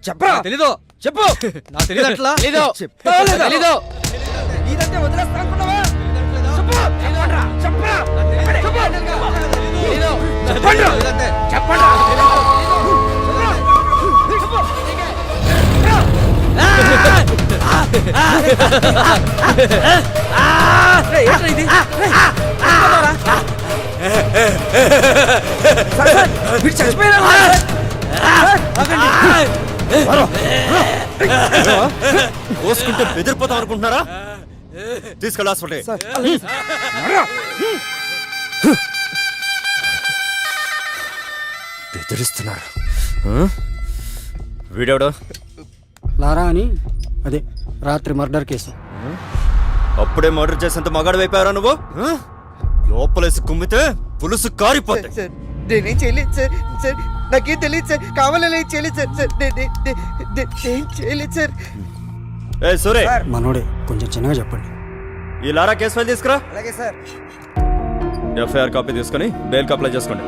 చెప్పరా? తెలీదు. చెప్పు. నాకు తెలియదు అట్లా. తెలీదు. తెలీదు. నీదంటే వదిలేస్తా అనుకున్నావా? చెప్పు. చెప్పరా? చెప్పండి. చెప్పండి. కోసుకుంటే బెదిరిపోతాం అనుకుంటున్నారా? తీసుకెళ్ళి హాస్పిటల్. బెదిరిస్తున్నారు. వీడెవడో? లారా అని, అదే రాత్రి మర్డర్ కేసు. అప్పుడే మర్డర్ చేసేంత మగాడు అయిపోయారా నువ్వు? లోపలేసి కుమ్మితే పులుసు కారిపోతాయి. సార్ నేనేం చేయలేదు సార్. సార్ నాకేం తెలియదు సార్. కావాలని చేయలేదు సార్. సార్ నేను చేయలేదు సార్. ఏ సూరే, మనోడే, కొంచెం చిన్నగా చెప్పండి. ఈ లారా కేసు ఫైల్ తీసుకురా. అలాగే సార్. ఎఫ్ఐఆర్ కాపీ తీసుకొని బెయిల్కి అప్లై చేసుకోండి.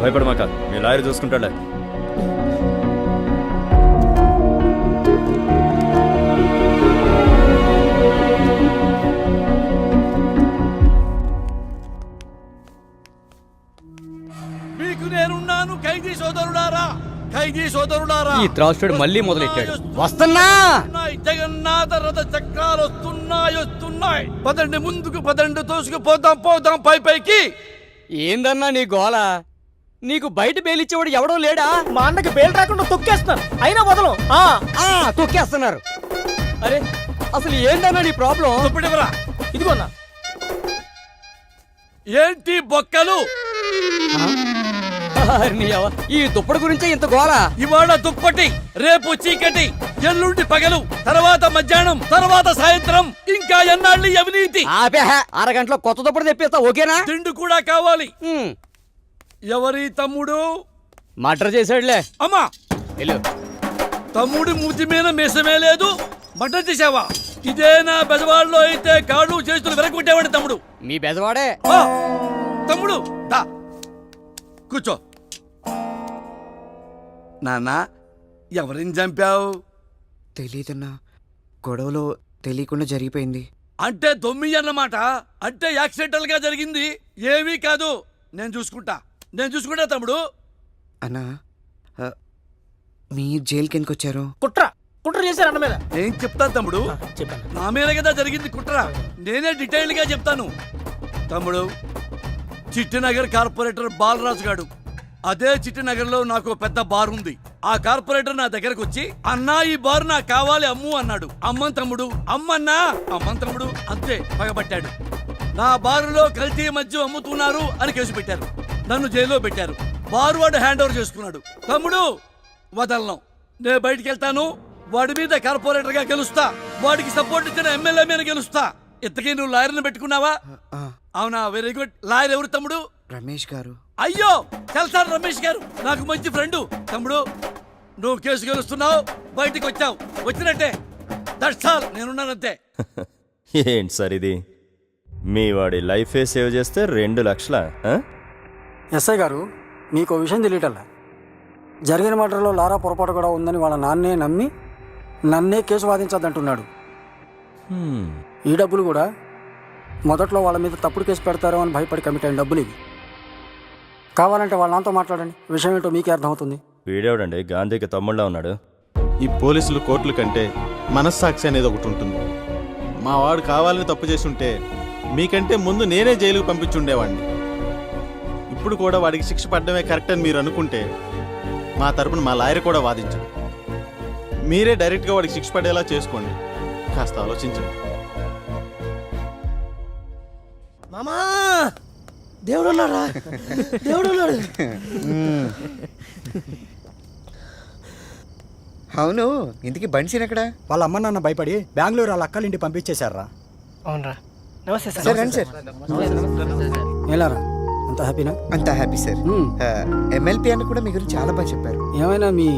భయపడమాక, మీ లాయర్ చూసుకుంటాడే. మీకు నేనున్నాను ఖైదీ సోదరులారా, ఖైదీ సోదరులారా. ఈ త్రాసుడు మళ్ళీ మొదలెట్టాడు. వస్తున్నా. జగన్నాథ రథ చక్రాలు వస్తున్నాయి. పదండి ముందుకు, పదండి తోసుకుపోదాం, పోదాం పైకి. ఏందన్నా నీ గోల? నీకు బయట బెయిలిచ్చేవాడు ఎవడో లేడా? మా అన్నకి బెయిల్ రాకుండా తొక్కేస్తున్నారు, అయినా వదలం. తొక్కేస్తున్నారు. అరే అసలు ఏందన్నా నీ ప్రాబ్లం? ఇప్పుడెవరా? ఇదిగోన్నా. ఏంటి బొక్కలు? ఈ దుప్పటి గురించే ఇంత గోల. ఇవాళ దుప్పటి, రేపు చీకటి, ఎల్లుండి పగలు, తర్వాత మధ్యాహ్నం, తర్వాత సాయంత్రం, ఇంకా ఎన్నాళ్ళు అవినీతి. అరగంటలో కొత్త దుప్పటి తెప్పిస్తా, ఓకేనా? తిండి కూడా కావాలి. ఎవరి తమ్ముడు? మర్డర్ చేశాడులే. అమ్మా, వెళ్ళు. తమ్ముడి మూతి మీద మీసమే లేదు, మర్డర్ చేసావా? ఇదే నా బెజవాడలో అయితే కాళ్ళు చేతులు వెరగొట్టేవాడి తమ్ముడు. మీ బెజవాడే. తమ్ముడు దా కూర్చో. నాన్న, ఎవరిని చంపావు? తెలీదన్నా, గొడవలో తెలియకుండా జరిగిపోయింది. అంటే దొమ్మి అన్నమాట. అంటే యాక్సిడెంటల్ గా జరిగింది, ఏమీ కాదు. నేను చూసుకుంటా తమ్ముడు. అన్నా మీరు జైలుకి ఎందుకు వచ్చారు? కుట్ర చేశారు అన్న మీద. ఏం చెప్తాను తమ్ముడు? చెప్పాను. నా మీద కదా జరిగింది కుట్ర. నేనే డీటెయిల్ గా చెప్తాను తమ్ముడు. చిట్టినగర్ కార్పొరేటర్ బాలరాజు గాడు, అదే చిట్టినగర్ లో నాకు పెద్ద బార్ ఉంది. ఆ కార్పొరేటర్ నా దగ్గరకు వచ్చి, అన్నా ఈ బార్ నాకు కావాలి అమ్ము అన్నాడు. అమ్మన్ తమ్ముడు, అమ్మన్నా, అమ్మన్ తమ్ముడు, అంతే పగబట్టాడు. నా బారులో కల్తీ మద్యం అమ్ముతున్నారు అని కేసు పెట్టారు. నన్ను జైల్లో పెట్టారు. బారు వాడు హ్యాండ్ ఓవర్ చేసుకున్నాడు. తమ్ముడు వదలను, నేను బయటికి వెళ్తాను. వాడి మీద కార్పొరేటర్ గా గెలుస్తా, వాడికి సపోర్ట్ ఇచ్చిన ఎమ్మెల్యే మీద గెలుస్తా. ఇంతకీ నువ్వు లాయర్ని పెట్టుకున్నావా? అవునా, వెరీ గుడ్. లాయర్ ఎవరు తమ్ముడు? రమేష్ గారు. అయ్యో తెలుసారు, రమేష్ గారు నాకు మంచి ఫ్రెండ్. తమ్ముడు నువ్వు కేసు గెలుస్తున్నావు, బయటికి వచ్చావు, వచ్చినట్టే. దట్స్ ఆల్, నేనున్నానంతే. ఏంటి సార్ ఇది? మీ వాడి లైఫే సేవ్ చేస్తే 2 లక్షలా? ఎస్ఐ గారు, మీకు విషయం తెలియటల్లా. జరిగిన మర్డర్లో లారా పొరపాటు కూడా ఉందని వాళ్ళ నాన్నే నమ్మి నన్నే కేసు వాదించద్దంటున్నాడు. ఈ డబ్బులు కూడా మొదట్లో వాళ్ళ మీద తప్పుడు కేసు పెడతారో అని భయపడి కమిట్ అయిన డబ్బులు ఇవి. కావాలంటే వాళ్ళ నాన్నతో మాట్లాడండి, విషయం ఏంటో మీకే అర్థమవుతుంది. వీడేవడండి గాంధీకి తమ్ముళ్ళ ఉన్నాడు? ఈ పోలీసులు కోర్టుల కంటే మనస్సాక్షి అనేది ఒకటి ఉంటుంది. మా వాడు కావాలని తప్పు చేసి ఉంటే మీకంటే ముందు నేనే జైలుకు పంపించుండేవాడిని. ఇప్పుడు కూడా వాడికి శిక్ష పడడమే కరెక్ట్ అని మీరు అనుకుంటే మా తరపున మా లాయర్ కూడా వాదించండి. మీరే డైరెక్ట్గా వాడికి శిక్ష పడేలా చేసుకోండి. కాస్త ఆలోచించండి. మామా, దేవుడు ఉన్నాడా? దేవుడు ఉన్నాడు. అవును, ఇంతకీ బన్సీన్ ఎక్కడ? వాళ్ళ అమ్మ నాన్న భయపడి బెంగళూరు వాళ్ళ అక్కల ఇంటికి పంపించేశారా. అవునరా, నమస్తే సార్. రండి సార్. ఏలారా, అంత హ్యాపీనా? అంతా హ్యాపీ సార్. ఎమ్మెల్పీ అని కూడా మీ గురించి చాలా బాగా చెప్పారు. ఏమైనా మీ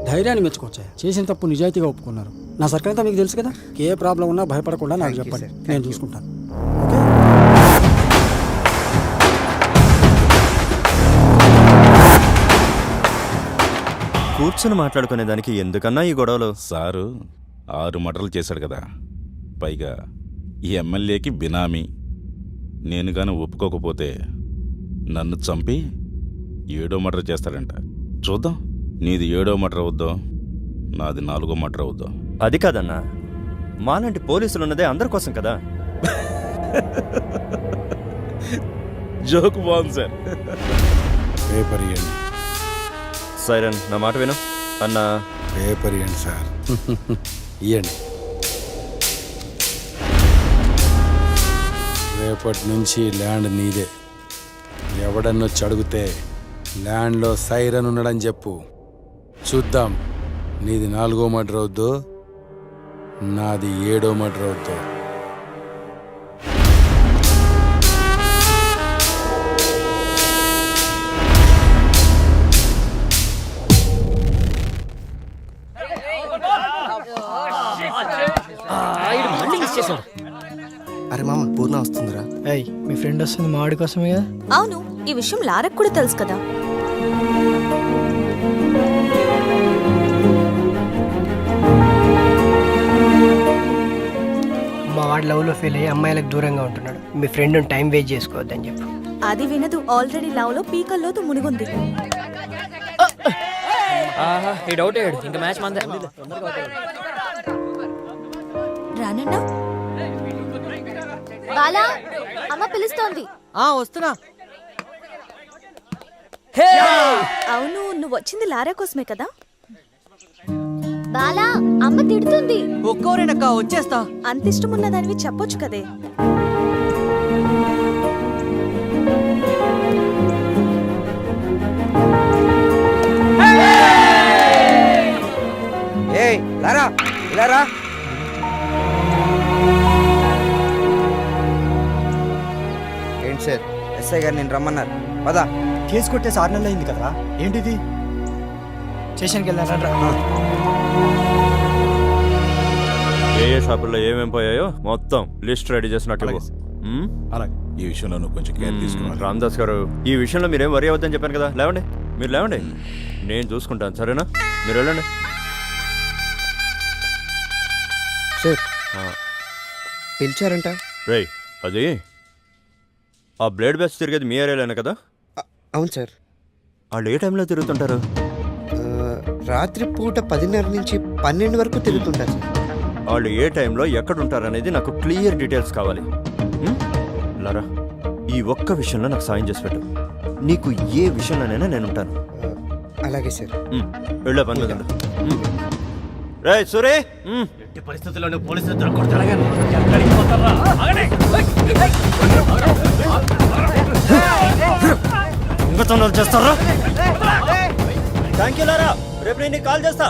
ధైర్యాన్ని మెచ్చుకోవచ్చా? చేసిన తప్పు నిజాయితీగా ఒప్పుకున్నారు. నా సర్కిల్ అంతా మీకు తెలుసు కదా. ఏ ప్రాబ్లం ఉన్నా భయపడకుండా నాకు చెప్పండి, నేను చూసుకుంటాను. ఓకే. కూర్చొని మాట్లాడుకునే దానికి ఎందుకన్నా ఈ గొడవలు? సారు 6 మర్డర్లు చేశాడు కదా, పైగా ఈ ఎమ్మెల్యేకి బినామీ. నేను గాని ఒప్పుకోకపోతే నన్ను చంపి 7వ మర్డర్ చేస్తాడంట. చూద్దాం, నీది 7వ మర్డర్ అవుద్దో, నాది 4వ మర్డర్ అవుద్దో. అది కాదన్నా, మాలాంటి పోలీసులు ఉన్నదే అందరి కోసం కదా. జోక్ బాగుంది సార్. పేపర్ ఇవ్వండి, సైరన్ నా మాట విను అన్నా. పేపర్ ఇవ్వండి సార్. ఇవ్వండి. రేపటి నుంచి ల్యాండ్ నీదే. ఎవడన్నొచ్చి అడిగితే ల్యాండ్లో సైరన్ ఉన్నాడని చెప్పు. చూద్దాం నీది 4వ మర్డర్ అవుద్దో, నాది 7వ మర్డర్ అవుద్దో. అరే మామ పూర్ణ వస్తుందిరా. ఏయ్ మీ ఫ్రెండ్ వస్తుంది మా వాడి కోసమే కదా. అవును, ఈ విషయం లారకు కూడా తెలుసు కదా. మా వాడి లవ్ లో ఫెయిల్ అయ్యి అమ్మాయిలకు దూరంగా ఉంటున్నాడు. మీ ఫ్రెండ్ టైం వేస్ట్ చేసుకోవద్దని చెప్పు. అది వినదు, ఆల్రెడీ లవ్ లో పీకల్లోతు మునిగుంది. ఈ డౌట్ ఇంకా మ్యాచ్ మందే. రానన్నా బాలా, అమ్మ పిలుస్తోంది. వస్తున్నా. అవును, నువ్వు వచ్చింది లారా కోసమే కదా. బాలా, అమ్మ తిడుతుంది. ఒక్కోరేనక్క వచ్చేస్తా. అంత ఇష్టం ఉన్నదానివి చెప్పొచ్చు కదే. ఏయ్ లారా, ఇలారా. ఏంటి సార్, ఎస్ఐ గారు నేను రమ్మన్నారు. పదా. కేసు కొట్టేసి 6 నెలలు అయింది కదా, ఏంటిది? స్టేషన్కి వెళ్ళారా? ఏ షాపుల్లో ఏమేం పోయాయో మొత్తం లిస్ట్ రెడీ చేసినట్టు. అలాగే ఈ విషయంలో నువ్వు కొంచెం కేర్ తీసుకున్నాను. రామదాస్ గారు, ఈ విషయంలో మీరేం వరి అవద్దని చెప్పాను కదా. లేవండి, మీరు లేవండి, నేను చూసుకుంటాను. సరేనా, మీరు వెళ్ళండి. సార్ పిలిచారంట. రేయ్, అది ఆ బ్లేడ్ బ్యాచ్ తిరిగేది మీ ఏరియాలోనే కదా? అవును సార్. వాళ్ళు ఏ టైంలో తిరుగుతుంటారు? రాత్రి పూట 10:30 నుంచి 12 వరకు తిరుగుతుంటారు సార్. వాళ్ళు ఏ టైంలో ఎక్కడ ఉంటారనేది నాకు క్లియర్ డీటెయిల్స్ కావాలి. లారా, ఈ ఒక్క విషయంలో నాకు సాయం చేసి పెట్టు. నీకు ఏ విషయంలోనైనా నేను ఉంటాను. అలాగే సార్. వెళ్ళే పని మీద. రే సూరే, పరిస్థితుల్లో పోలీసులు ఇంకా తొందరలు చేస్తారా? థ్యాంక్ యూ లారా, రేపు నేను కాల్ చేస్తా.